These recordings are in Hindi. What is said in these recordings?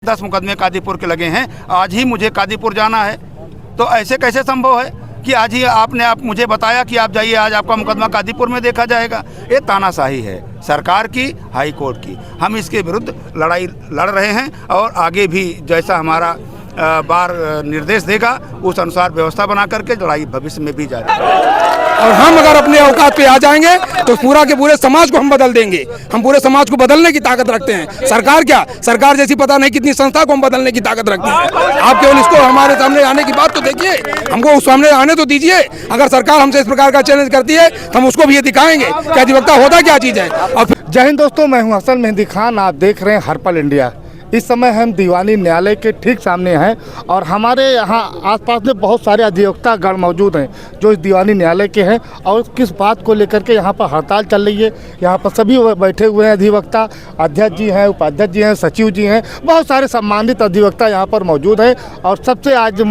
10 मुकदमे कादीपुर के लगे हैं, आज ही मुझे कादीपुर जाना है। तो ऐसे कैसे संभव है कि आज ही आपने मुझे बताया कि आप जाइए, आज आपका मुकदमा कादीपुर में देखा जाएगा? ये तानाशाही है सरकार की, हाई कोर्ट की। हम इसके विरुद्ध लड़ाई लड़ रहे हैं और आगे भी जैसा हमारा बार निर्देश देगा उस अनुसार व्यवस्था बना करके लड़ाई भविष्य में भी जारी है। और हम अगर अपने औकात पे आ जाएंगे तो पूरा के पूरे समाज को हम बदल देंगे। हम पूरे समाज को बदलने की ताकत रखते हैं। सरकार क्या, सरकार जैसी पता नहीं कितनी संस्था को हम बदलने की ताकत रखते हैं। आप केवल इसको हमारे सामने आने की बात तो देखिए, हमको उस सामने आने तो दीजिए। अगर सरकार हमसे इस प्रकार का चैलेंज करती है तो हम उसको भी ये दिखाएंगे कि अधिवक्ता होता क्या चीज़ है। और जय हिंद दोस्तों, मैं हूं हसन मेहंदी खान। आप देख रहे हैं हर्पल इंडिया। इस समय हम दीवानी न्यायालय के ठीक सामने हैं और हमारे यहाँ आसपास में बहुत सारे अधिवक्ता गण मौजूद हैं जो इस दीवानी न्यायालय के हैं और किस बात को लेकर के यहाँ पर हड़ताल चल रही है। यहाँ पर सभी बैठे हुए हैं अधिवक्ता, अध्यक्ष जी हैं, उपाध्यक्ष जी हैं, सचिव जी हैं, बहुत सारे सम्मानित अधिवक्ता यहाँ पर मौजूद हैं। और सबसे आज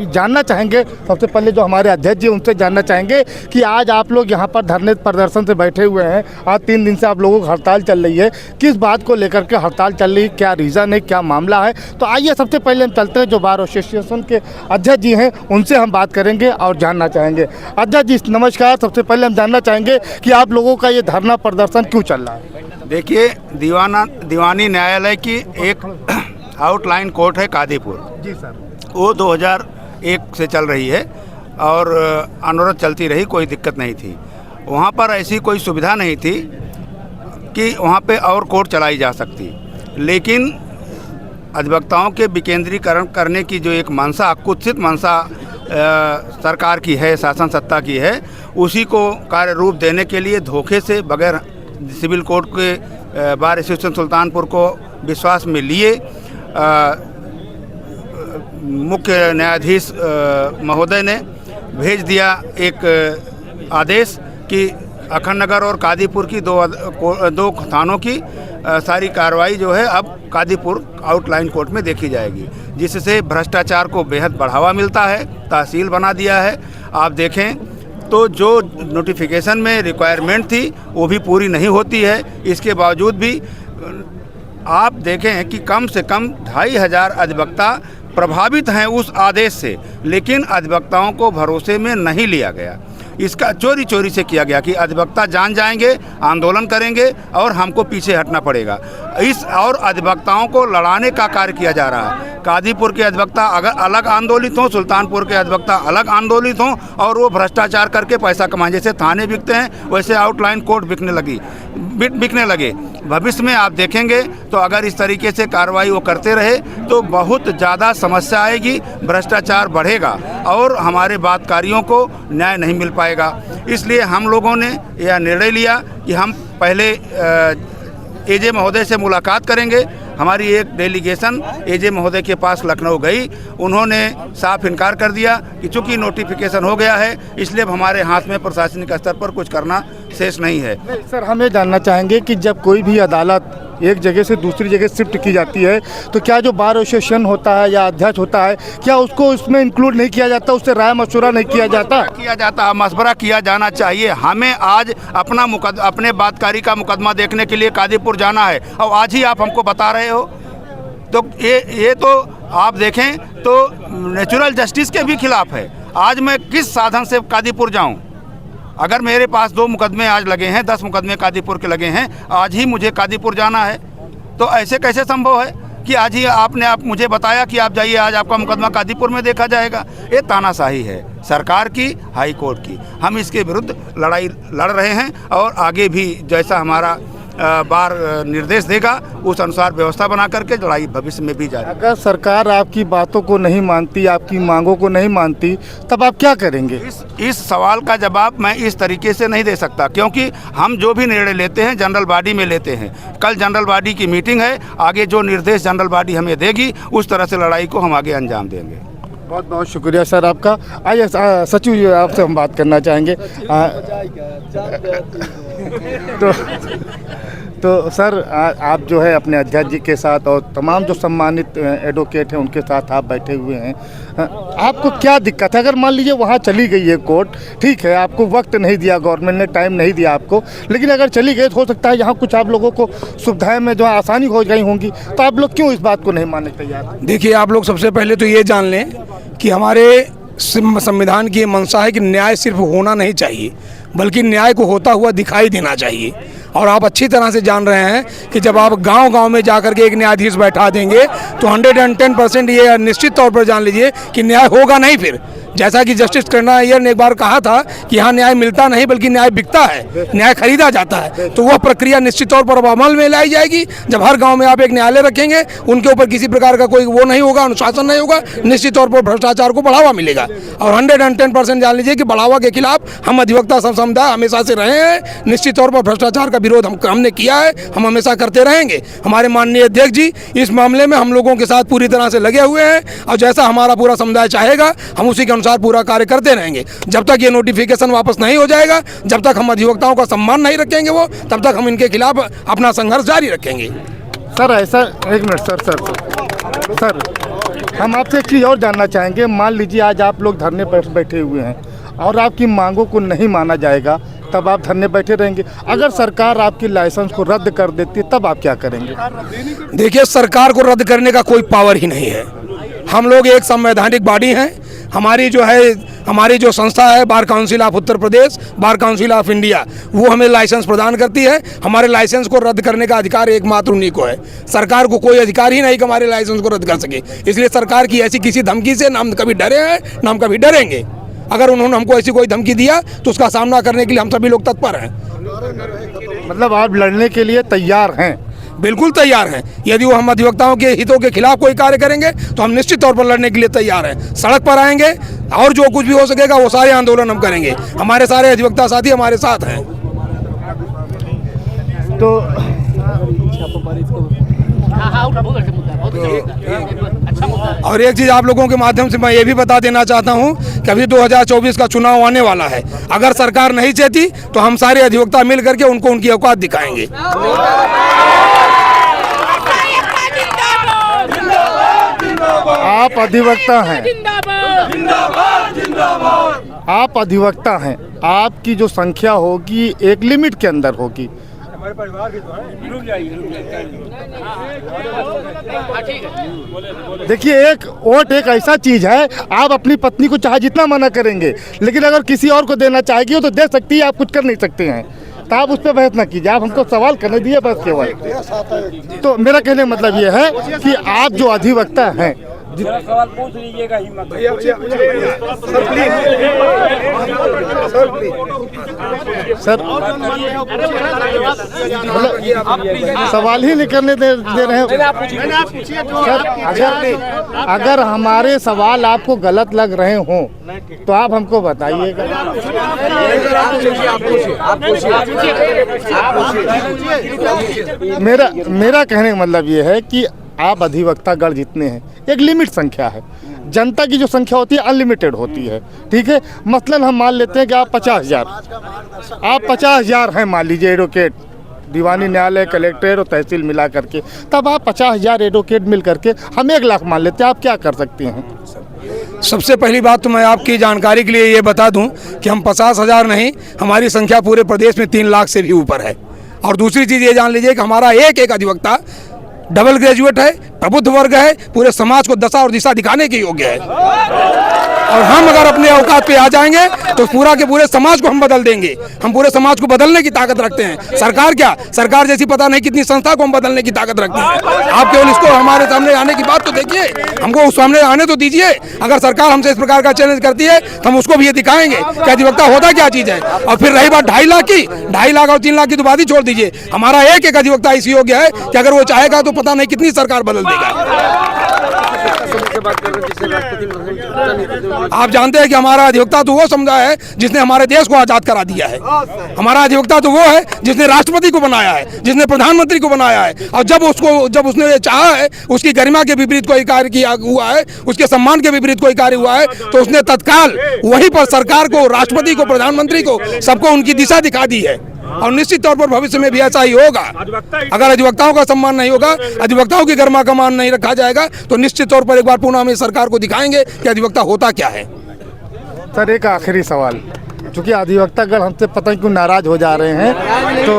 जानना चाहेंगे, सबसे पहले जो हमारे अध्यक्ष जी उनसे जानना चाहेंगे कि आज आप लोग यहाँ पर धरने प्रदर्शन से बैठे हुए हैं। आज 3 दिन से आप लोगों की हड़ताल चल रही है, किस बात को लेकर के हड़ताल चल रही है, क्या रीज़न है, क्या मामला है? तो आइए सबसे पहले हम चलते हैं, जो बार एसोसिएशन के अध्यक्ष जी हैं उनसे हम बात करेंगे और जानना चाहेंगे। अध्यक्ष जी नमस्कार। सबसे पहले हम जानना चाहेंगे कि आप लोगों का ये धरना प्रदर्शन क्यों चल रहा है? देखिए, दीवानी न्यायालय की एक आउटलाइन कोर्ट है कादीपुर जी सर, वो 2001 से चल रही है और अनवरत चलती रही, कोई दिक्कत नहीं थी। वहाँ पर ऐसी कोई सुविधा नहीं थी कि वहाँ पे और कोर्ट चलाई जा सकती, लेकिन अधिवक्ताओं के विकेंद्रीकरण करने की जो एक मंशा, कुत्सित मंशा सरकार की है, शासन सत्ता की है, उसी को कार्य रूप देने के लिए धोखे से बगैर सिविल कोर्ट के बार एसोसिएशन सुल्तानपुर को विश्वास में लिए मुख्य न्यायाधीश महोदय ने भेज दिया एक आदेश कि अखंड नगर और कादीपुर की दो थानों की सारी कार्रवाई जो है अब कादीपुर आउटलाइन कोर्ट में देखी जाएगी, जिससे भ्रष्टाचार को बेहद बढ़ावा मिलता है। तहसील बना दिया है। आप देखें तो जो नोटिफिकेशन में रिक्वायरमेंट थी वो भी पूरी नहीं होती है। इसके बावजूद भी आप देखें कि कम से कम 2500 अधिवक्ता प्रभावित हैं उस आदेश से, लेकिन अधिवक्ताओं को भरोसे में नहीं लिया गया। इसका चोरी चोरी से किया गया कि अधिवक्ता जान जाएंगे, आंदोलन करेंगे और हमको पीछे हटना पड़ेगा। और अधिवक्ताओं को लड़ाने का कार्य किया जा रहा है। कादीपुर के अधिवक्ता अगर अलग आंदोलित हों, सुल्तानपुर के अधिवक्ता अलग आंदोलित हों और वो भ्रष्टाचार करके पैसा कमाएं। जैसे थाने बिकते हैं वैसे आउटलाइन कोर्ट बिकने लगे। भविष्य में आप देखेंगे तो अगर इस तरीके से कार्रवाई वो करते रहे तो बहुत ज़्यादा समस्या आएगी, भ्रष्टाचार बढ़ेगा और हमारे बातकारियों को न्याय नहीं मिल पाएगा। इसलिए हम लोगों ने यह निर्णय लिया कि हम पहले एजे महोदय से मुलाकात करेंगे। हमारी एक डेलीगेशन एजे महोदय के पास लखनऊ गई, उन्होंने साफ इनकार कर दिया कि चूंकि नोटिफिकेशन हो गया है इसलिए अब हमारे हाथ में प्रशासनिक स्तर पर कुछ करना शेष नहीं है। सर, हम ये जानना चाहेंगे कि जब कोई भी अदालत एक जगह से दूसरी जगह शिफ्ट की जाती है तो क्या जो बार एसोसिएशन होता है या अध्यक्ष होता है, क्या उसको उसमें इंक्लूड नहीं किया जाता, उससे राय मशवरा नहीं किया जाता? मशवरा किया जाना चाहिए। हमें आज अपने बातकारी का मुकदमा देखने के लिए कादीपुर जाना है और आज ही आप हमको बता रहे हो, तो ये तो आप देखें तो नेचुरल जस्टिस के भी खिलाफ है। आज मैं किस साधन से कादीपुर जाऊं? अगर मेरे पास 2 मुकदमे आज लगे हैं, 10 मुकदमे कादीपुर के लगे हैं, आज ही मुझे कादीपुर जाना है, तो ऐसे कैसे संभव है कि आज ही आपने मुझे बताया कि आप जाइए, आज आपका मुकदमा कादीपुर में देखा जाएगा? ये तानाशाही है सरकार की, हाई कोर्ट की। हम इसके विरुद्ध लड़ाई लड़ रहे हैं और आगे भी जैसा हमारा बार निर्देश देगा उस अनुसार व्यवस्था बना करके लड़ाई भविष्य में भी जारी। अगर सरकार आपकी बातों को नहीं मानती, आपकी मांगों को नहीं मानती, तब आप क्या करेंगे? इस सवाल का जवाब मैं इस तरीके से नहीं दे सकता, क्योंकि हम जो भी निर्णय लेते हैं जनरल बॉडी में लेते हैं। कल जनरल बॉडी की मीटिंग है, आगे जो निर्देश जनरल बॉडी हमें देगी उस तरह से लड़ाई को हम आगे अंजाम देंगे। बहुत बहुत शुक्रिया सर आपका। आइए सचिव जी आपसे हम बात करना चाहेंगे। तो सर आप जो है अपने अध्यक्ष जी के साथ और तमाम जो सम्मानित एडवोकेट हैं उनके साथ आप बैठे हुए हैं। आपको क्या दिक्कत है? अगर मान लीजिए वहाँ चली गई है कोर्ट, ठीक है, आपको वक्त नहीं दिया, गवर्नमेंट ने टाइम नहीं दिया आपको, लेकिन अगर चली गई तो हो सकता है यहाँ कुछ आप लोगों को सुविधाएं में जो आसानी हो गई होंगी, तो आप लोग क्यों इस बात को नहीं मानने तैयार? देखिए, आप लोग सबसे पहले तो ये जान लें कि हमारे संविधान की मंशा है कि न्याय सिर्फ होना नहीं चाहिए, बल्कि न्याय को होता हुआ दिखाई देना चाहिए। और आप अच्छी तरह से जान रहे हैं कि जब आप गांव-गांव में जाकर के एक न्यायाधीश बैठा देंगे तो 110% ये निश्चित तौर पर जान लीजिए कि न्याय होगा नहीं। फिर जैसा कि जस्टिस कृष्णा अय्यर ने एक बार कहा था कि यहाँ न्याय मिलता नहीं बल्कि न्याय बिकता है, न्याय खरीदा जाता है। तो वह प्रक्रिया निश्चित तौर पर अब अमल में लाई जाएगी। जब हर गांव में आप एक न्यायालय रखेंगे, उनके ऊपर किसी प्रकार का कोई वो नहीं होगा, अनुशासन नहीं होगा, निश्चित तौर पर भ्रष्टाचार को बढ़ावा मिलेगा। और 110% जान लीजिए कि बढ़ावा के खिलाफ हम अधिवक्ता समुदाय हमेशा से रहे हैं। निश्चित तौर पर भ्रष्टाचार का विरोध हमने किया है, हम हमेशा करते रहेंगे। हमारे माननीय अध्यक्ष जी इस मामले में हम लोगों के साथ पूरी तरह से लगे हुए हैं और जैसा हमारा पूरा समुदाय चाहेगा हम उसी के अनुसार पूरा कार्य करते रहेंगे। जब तक ये नोटिफिकेशन वापस नहीं हो जाएगा, जब तक हम अधिवक्ताओं का सम्मान नहीं रखेंगे वो, तब तक हम इनके खिलाफ अपना संघर्ष जारी रखेंगे। सर ऐसा, एक मिनट सर हम आपसे एक चीज़ और जानना चाहेंगे। मान लीजिए आज आप लोग धरने पर बैठे हुए हैं और आपकी मांगों को नहीं माना जाएगा, तब आप धरने बैठे रहेंगे। अगर सरकार आपकी लाइसेंस को रद्द कर देती है तब आप क्या करेंगे? देखिए, सरकार को रद्द करने का कोई पावर ही नहीं है। हम लोग एक संवैधानिक बॉडी हैं। हमारी जो संस्था है bar council of Uttar Pradesh, bar council of India, वो हमें लाइसेंस प्रदान करती है। हमारे लाइसेंस को रद्द करने का अधिकार एकमात्र उन्हीं को है। सरकार को कोई अधिकार ही नहीं कि हमारे लाइसेंस को रद्द कर सके। इसलिए सरकार की ऐसी किसी धमकी से ना हम कभी डरे हैं ना हम कभी डरेंगे। अगर उन्होंने हमको ऐसी कोई धमकी दिया तो उसका सामना करने के लिए हम सभी लोग तत्पर हैं। मतलब आप लड़ने के लिए तैयार हैं? बिल्कुल तैयार हैं। यदि वो हम अधिवक्ताओं के हितों के खिलाफ कोई कार्य करेंगे तो हम निश्चित तौर पर लड़ने के लिए तैयार हैं। सड़क पर आएंगे और जो कुछ भी हो सकेगा वो सारे आंदोलन हम करेंगे। हमारे सारे अधिवक्ता साथी हमारे साथ हैं। तो और एक चीज़ आप लोगों के माध्यम से मैं ये भी बता देना चाहता हूँ कि अभी 2024 का चुनाव आने वाला है। अगर सरकार नहीं चाहती तो हम सारे अधिवक्ता मिल करके उनको उनकी औकात दिखाएंगे। आप अधिवक्ता हैं, आप अधिवक्ता हैं, आपकी जो संख्या होगी एक लिमिट के अंदर होगी। देखिए, एक वोट एक ऐसा चीज है, आप अपनी पत्नी को चाहे जितना मना करेंगे, लेकिन अगर किसी और को देना चाहेगी हो तो दे सकती है, आप कुछ कर नहीं सकते हैं। तो आप उस पर बहस ना कीजिए, आप हमको सवाल करने दिए बस केवल। तो मेरा कहने का मतलब ये है कि आप जो अधिवक्ता हैं, सवाल पूछ लीजिएगा, हिम्मत सर सवाल ही नहीं करने दे रहे हैं सर। अगर हमारे सवाल आपको गलत लग रहे हों तो आप हमको बताइएगा। मेरा कहने का मतलब ये है कि आप अधिवक्ता गण जितने हैं, एक लिमिट संख्या है। जनता की जो संख्या होती है अनलिमिटेड होती है, ठीक है। मसलन हम मान लेते हैं कि आप 50,000 हैं, मान लीजिए एडवोकेट, दीवानी न्यायालय, कलेक्ट्रेट और तहसील मिला करके, तब आप 50,000 एडवोकेट मिल करके हम 1 लाख मान लेते हैं, आप क्या कर सकते हैं? सबसे पहली बात तो मैं आपकी जानकारी के लिए ये बता दूं कि हम 50,000 नहीं, हमारी संख्या पूरे प्रदेश में 3 लाख से भी ऊपर है। और दूसरी चीज़ ये जान लीजिए कि हमारा एक अधिवक्ता डबल ग्रेजुएट है, प्रबुद्ध वर्ग है, पूरे समाज को दशा और दिशा दिखाने के योग्य है। और हम अगर अपने औकात पे आ जाएंगे तो पूरे समाज को हम बदल देंगे। हम पूरे समाज को बदलने की ताकत रखते हैं। सरकार जैसी पता नहीं कितनी संस्था को हम बदलने की ताकत रखते हैं। आप केवल इसको हमारे सामने आने की बात तो देखिए, हमको उस सामने आने तो दीजिए। अगर सरकार हमसे इस प्रकार का चैलेंज करती है तो हम उसको भी ये दिखाएंगे कि अधिवक्ता होता क्या चीज़ है। और फिर रही बात 2.5 लाख की, 2.5 लाख और 3 लाख की तो बात ही छोड़ दीजिए। हमारा एक अधिवक्ता इस योग्य है कि अगर वो चाहेगा तो पता नहीं कितनी सरकार बदल देगा। आप जानते हैं कि हमारा अधिवक्ता तो वो समुदाय है जिसने हमारे देश को आजाद करा दिया है। हमारा अधिवक्ता तो वो है जिसने राष्ट्रपति को बनाया है, जिसने प्रधानमंत्री को बनाया है, और जब उसने ये चाहा है, उसकी गरिमा के विपरीत कोई कार्य किया हुआ है, उसके सम्मान के विपरीत कोई कार्य हुआ है, तो उसने तत्काल वहीं पर सरकार को, राष्ट्रपति को, प्रधानमंत्री को, सबको उनकी दिशा दिखा दी है। और निश्चित तौर पर भविष्य में भी ऐसा ही होगा। अगर अधिवक्ताओं का सम्मान नहीं होगा, अधिवक्ताओं की गरिमा का मान नहीं रखा जाएगा, तो निश्चित तौर पर एक बार पुनः हम इस सरकार को दिखाएंगे कि अधिवक्ता होता क्या है। सर एक आखिरी सवाल, चूँकि अधिवक्तागण हमसे पता नहीं क्यों नाराज हो जा रहे हैं, तो